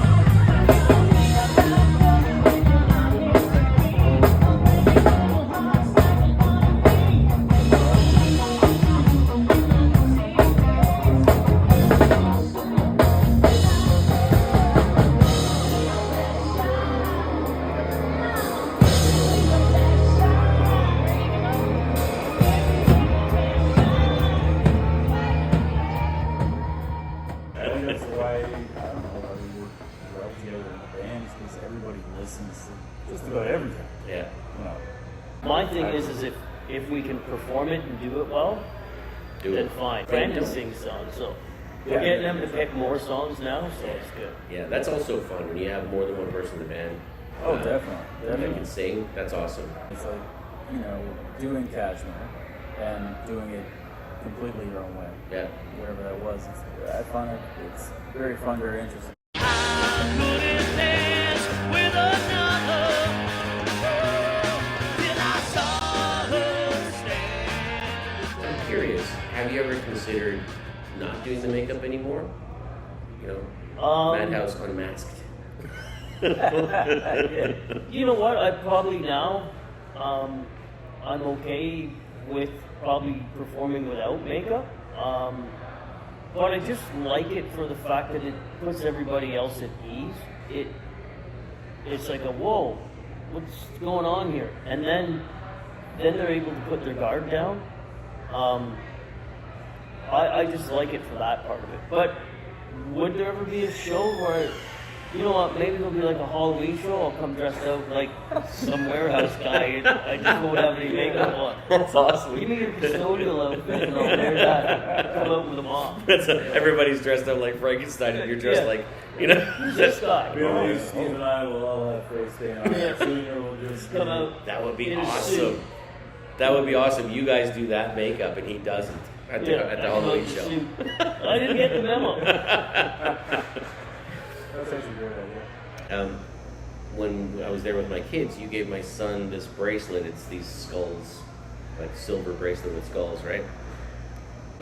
My thing is if we can perform it and do it well, then fine. Brandon sings songs, so we're getting them to pick more songs now, so it's good. Yeah, that's also fun when you have more than one person in the band. Oh, definitely. That can sing. That's awesome. It's like, doing Cashmere and doing it completely your own way. Yeah. Whatever that was. I find it's very fun, very interesting. With another, till I saw her. considered not doing the makeup anymore? You know, Madhouse unmasked. You know what? I probably now, I'm okay with probably performing without makeup. But I just like it for the fact that it puts everybody else at ease. It's like a whoa, what's going on here? And then they're able to put their guard down. I just like it for that part of it. But would there ever be a show where, you know what, maybe it'll be like a Halloween show, I'll come dressed out like some warehouse guy and I just won't have any makeup on. That's awesome. Give me your custodial outfit and I'll wear that. Come out with a mop. Everybody's dressed up like Frankenstein and you're dressed like, you know. This guy. Steve and I will all have face paint on. Junior will just Come out. That would be in a awesome. suit. That would be awesome. You guys do that makeup and he doesn't at the Halloween show. I didn't get the memo. That's actually a great idea. When I was there with my kids, you gave my son this bracelet. It's these skulls, like silver bracelet with skulls, right?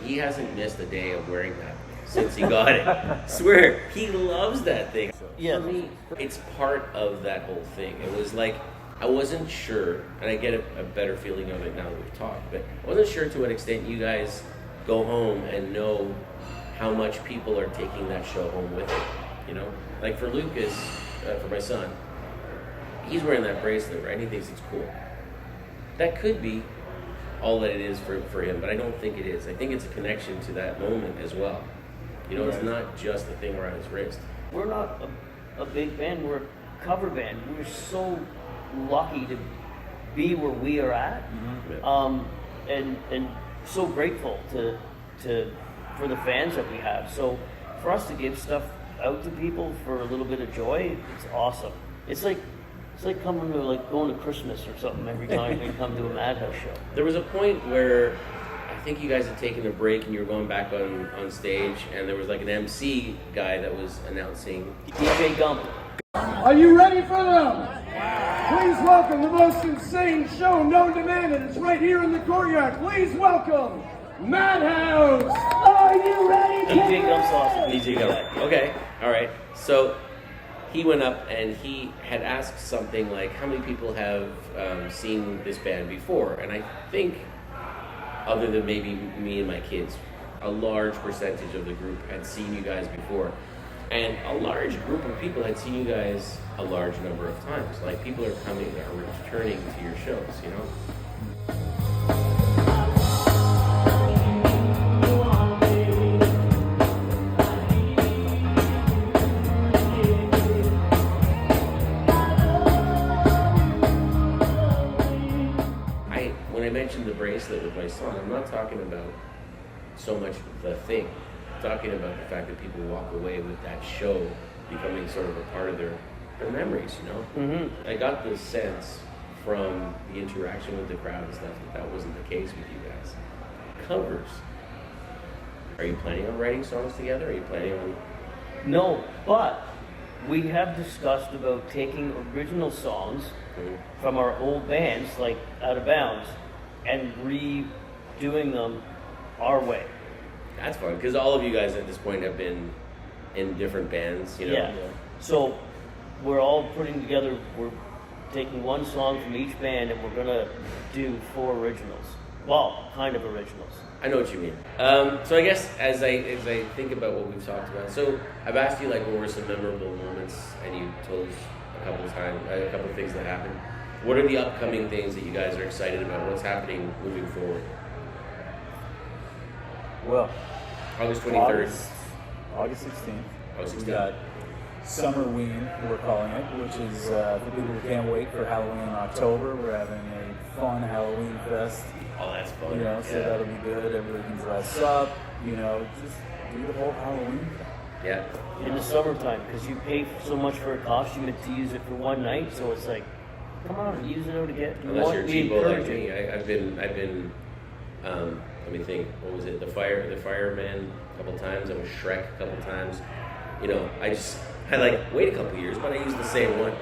He hasn't missed a day of wearing that since he got it. Swear, he loves that thing. Yeah. For me, it's part of that whole thing. It was like, I wasn't sure, and I get a better feeling of it now that we've talked, but I wasn't sure to what extent you guys go home and know how much people are taking that show home with it. You know, like for Lucas, for my son, he's wearing that bracelet, right? He thinks it's cool. That could be all that it is for him, but I don't think it is. I think it's a connection to that moment as well. You know, it's not just a thing around his wrist. We're not a big band, we're a cover band. We're so lucky to be where we are at, and so grateful to for the fans that we have. So for us to give stuff out to people for a little bit of joy, it's awesome. It's like coming to going to Christmas or something every time we come to a Madhouse show. There was a point where I think you guys had taken a break and you were going back on stage, and there was like an MC guy that was announcing. DJ Gump. Are you ready for them? Please welcome the most insane show known to man, and it's right here in the courtyard. Please welcome Madhouse. Are you ready? DJ Gump's awesome. DJ Gump. Okay, all right. So he went up and he had asked something like, how many people have seen this band before? And I think, other than maybe me and my kids, a large percentage of the group had seen you guys before. And a large group of people had seen you guys a large number of times. Like, people are returning to your shows, you know? When I mentioned the bracelet with my son, I'm not talking about so much the thing. I'm talking about the fact that people walk away with that show becoming sort of a part of their memories, you know? Mm-hmm. I got the sense from the interaction with the crowd and stuff that wasn't the case with you guys. Covers. Are you planning on writing songs together? Are you planning on... No, but we have discussed about taking original songs from our old bands, like Out of Bounds, and redoing them our way. That's fun, because all of you guys at this point have been in different bands, you know? Yeah. So we're all putting together, we're taking one song from each band and we're gonna do 4 originals. Well, kind of originals. I know what you mean. So I guess as I think about what we've talked about, so I've asked you like what were some memorable moments, and you told us a couple of things that happened. What are the upcoming things that you guys are excited about? What's happening moving forward? Well, August 23rd. August 16th. August 16th. We got Summerween, we're calling it, which is for people who can't wait for Halloween in October. We're having a fun Halloween fest. Oh, that's fun. You know, so that'll be good. Everybody can dress up. You know, just do the whole Halloween thing. Yeah. In the summertime, because you pay so much for a costume to use it for one night, so it's like, come on, use it out again. Unless you're cheapo like me, I've been. Let me think. What was it? The fireman a couple times. I was Shrek a couple times. You know, I wait a couple years, but I use the same one.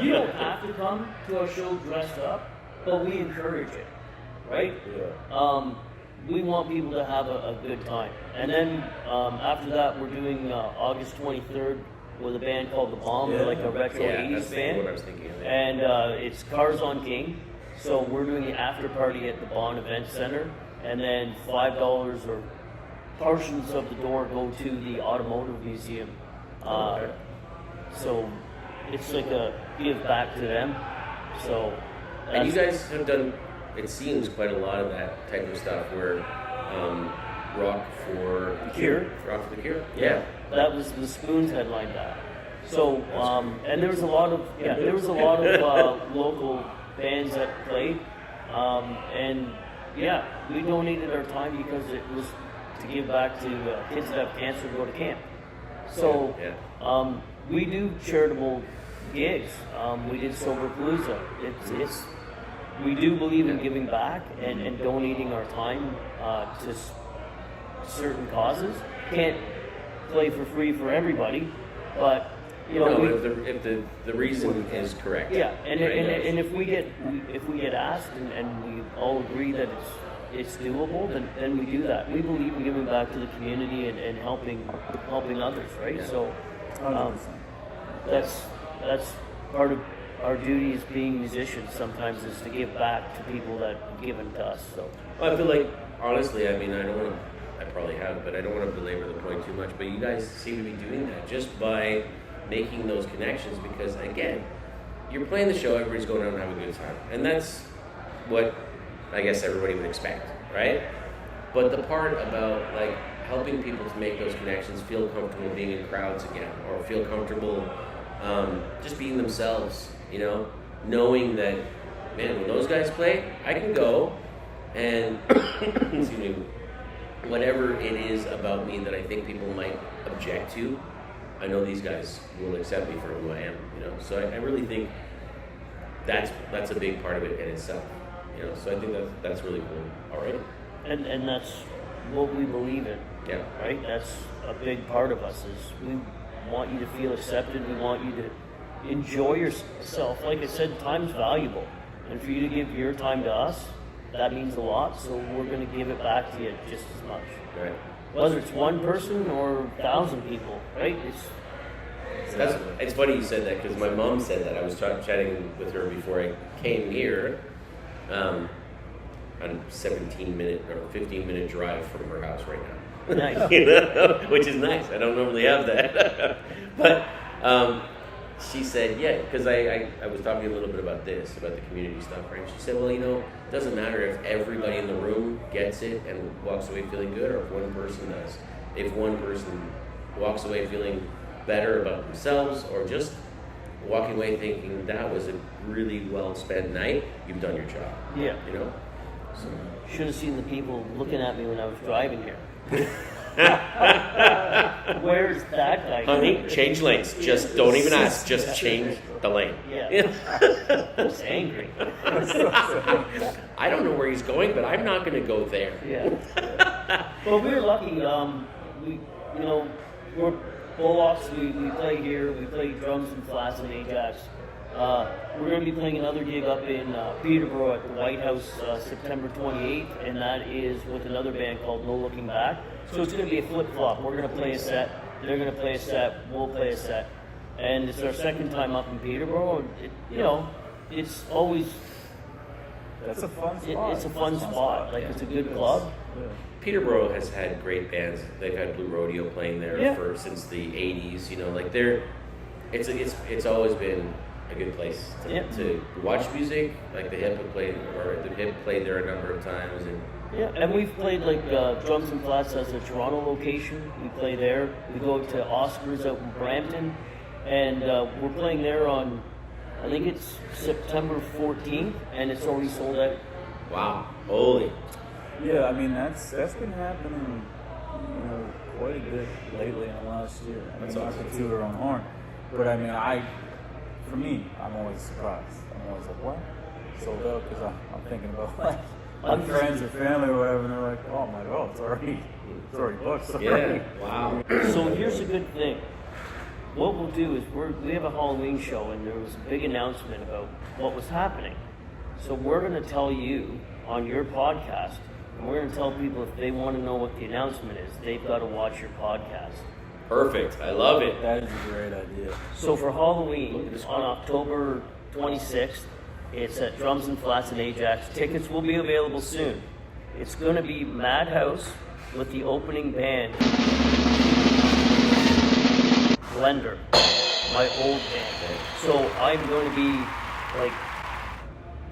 You don't have to come to our show dressed up, but we encourage it, right? Yeah. we want people to have a good time. And then after that, we're doing August 23rd with a band called The Bomb. They're like a retro 80s that's band. what I was thinking of. And it's Cars on King. So we're doing the after party at the Bond Event Center. And then $5 or portions of the door go to the Automotive Museum. So it's like a give back to them. So, and you guys have done, it seems, quite a lot of that type of stuff where Rock for The Cure. Rock for the Cure. Yeah, that was the Spoons headlined that. So, and there was a lot of local bands that played, and yeah, we donated our time because it was to give back to kids that have cancer to go to camp. So, we do charitable gigs. We did Soberpalooza. We do believe in giving back and donating our time to certain causes. Can't play for free for everybody, but you know, if the reason is correct. Yeah, and if we get asked and we all agree that it's doable, then we do that. We believe in giving back to the community and helping others, right? Yeah. So that's part of our duty as being musicians. Sometimes is to give back to people that have given to us. So well, I feel like, honestly, I mean, I probably have, but I don't want to belabor the point too much. But you guys seem to be doing that just by making those connections, because again, you're playing the show, everybody's going out and having a good time, and that's what I guess everybody would expect, right? But the part about like helping people to make those connections, feel comfortable being in crowds again, or feel comfortable just being themselves, you know, knowing that, man, when those guys play, I can go and excuse me, whatever it is about me that I think people might object to, I know these guys will accept me for who I am, you know. So I really think that's a big part of it in itself, you know. So I think that's really cool. All right. And that's what we believe in. Yeah. Right. That's a big part of us. Is we want you to feel accepted. We want you to enjoy yourself. Like I said, time's valuable, and for you to give your time to us, that means a lot. So we're going to give it back to you just as much. Right. Whether it's one person or 1,000 people, right? It's funny you said that, because my mom said that. I was chatting with her before I came here, on a 17-minute or 15-minute drive from her house right now. Nice. You know? Which is nice. I don't normally have that. But she said, yeah, because I was talking a little bit about this, about the community stuff, right? She said, well, you know, it doesn't matter if everybody in the room gets it and walks away feeling good, or if one person does. If one person walks away feeling better about themselves, or just walking away thinking that was a really well spent night, you've done your job. Yeah. You know? So. Should have seen the people looking at me when I was driving here. Where's that guy? Honey, change lanes. Just don't even ask. Just change the lane. Yeah. I was angry. I don't know where he's going, but I'm not going to go there. Yeah. Well, we were lucky. We're Bollocks. We play here. We play drums and flats in Ajax. We're going to be playing another gig up in Peterborough at the White House September 28th, and that is with another band called No Looking Back. So it's going to be a flip-flop. We're going to play a set, they're going to play a set, we'll play a set. And it's our second time up in Peterborough. It's always... That's a fun spot. It's a fun spot. Like, it's a good club. Yeah. Peterborough has had great bands. They've had Blue Rodeo playing there since the 80s. You know, like it's always been a good place to watch music. Like the Hip played there a number of times, and we've played like Drums and Flats as a Toronto location. We play there. We go to Oscars out in Brampton, and we're playing there on, I think it's September 14th, and it's already sold out. Wow, holy! Yeah, I mean that's been happening, quite a bit lately in the last year. I mean, not to toot our own horn, but I mean, for me, I'm always surprised. I'm always like, what? Sold out? Because I'm thinking about like my friends or family or whatever, and they're like, oh my god, it's already booked. Yeah, wow. So here's a good thing. What we'll do is we have a Halloween show, and there was a big announcement about what was happening. So we're going to tell you on your podcast And we're going to tell people if they want to know what the announcement is, they've got to watch your podcast. Perfect. I love it. That is a great idea. So for Halloween, on October 26th, it's at Drums and Flats in Ajax. Tickets will be available soon. It's going to be MADHAUS with the opening band, Blender, my old band. So I'm going to be like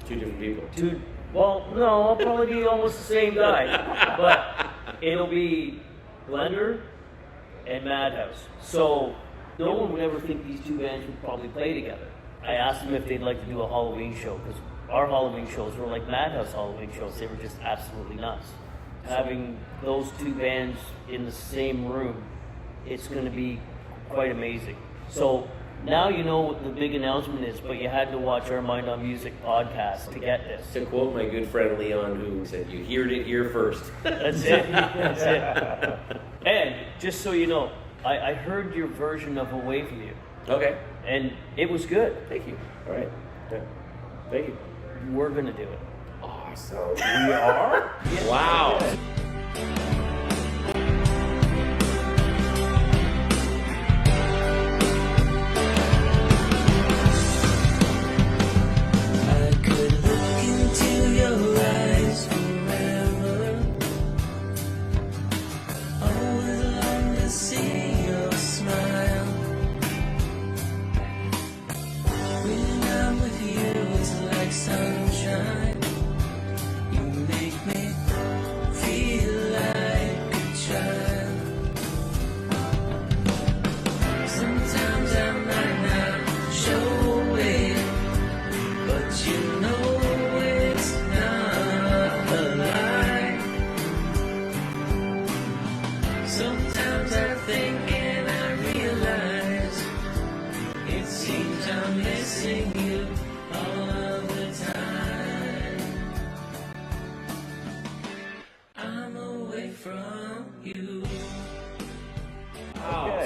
Two different people. Well, no, I'll probably be almost the same guy, but it'll be Blender and MADHAUS. So no one would ever think these two bands would probably play together. I asked them if they'd like to do a Halloween show, because our Halloween shows were like MADHAUS Halloween shows. They were just absolutely nuts. Having those two bands in the same room, it's going to be quite amazing. So now you know what the big announcement is, but you had to watch our Mind on Music podcast to get this. To quote my good friend Leon, who said, "You heard it here first." That's it. That's it. And just so you know, I heard your version of Away From You. Okay. And it was good. Thank you. All right. Yeah. Thank you. We're going to do it. Awesome. We are? Yeah. Wow.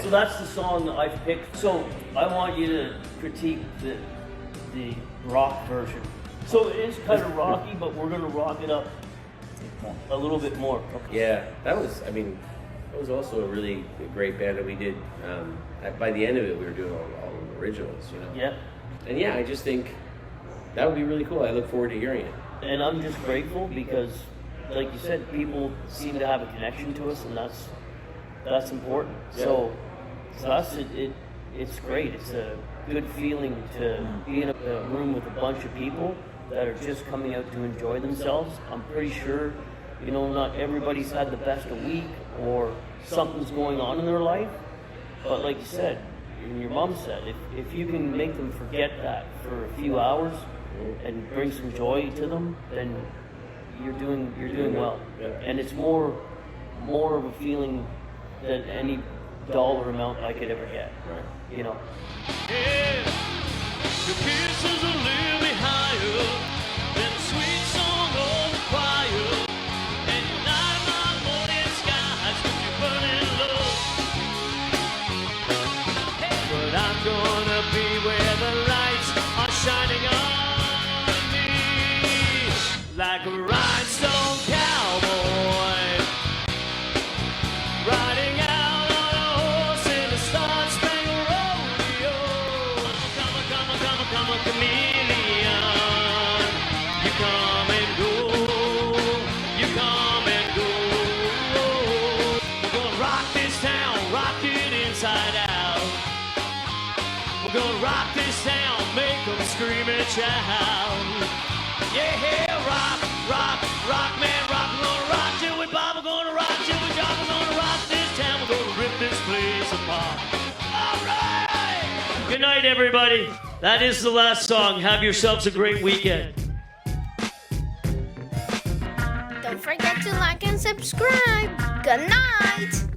So that's the song that I've picked. So I want you to critique the rock version. So it is kind of rocky, but we're going to rock it up a little bit more. Yeah, that was also a really great band that we did. By the end of it, we were doing all the originals, you know? Yeah. And yeah, I just think that would be really cool. I look forward to hearing it. And I'm just grateful because, like you said, people seem to have a connection to us, and that's important. Yeah. So to us, it's great. It's a good feeling to be in a room with a bunch of people that are just coming out to enjoy themselves. I'm pretty sure, you know, not everybody's had the best of week or something's going on in their life. But like you said, and your mom said, if you can make them forget that for a few hours and bring some joy to them, then you're doing well. Yeah. And it's more of a feeling than any dollar amount I could ever get. Right. You know. Yeah, your kisses a little bit higher than the sweet song of the choir, and you light my morning skies with your burning love. But I'm gonna be where the lights are shining on me, like a rhinestone cowboy riding out on a horse in a star-spangled rodeo. Come a chameleon. You come and go. You come and go. We're gonna rock this town, rock it inside out. We're gonna rock this town, make them scream and shout. Yeah, rock, rock, rock, man, rock. We're gonna rock till we pop. We're gonna rock till we drop. We're gonna rock this town. We're gonna rip this place apart. All right. Good night, everybody. That is the last song. Have yourselves a great weekend. Don't forget to like and subscribe. Good night.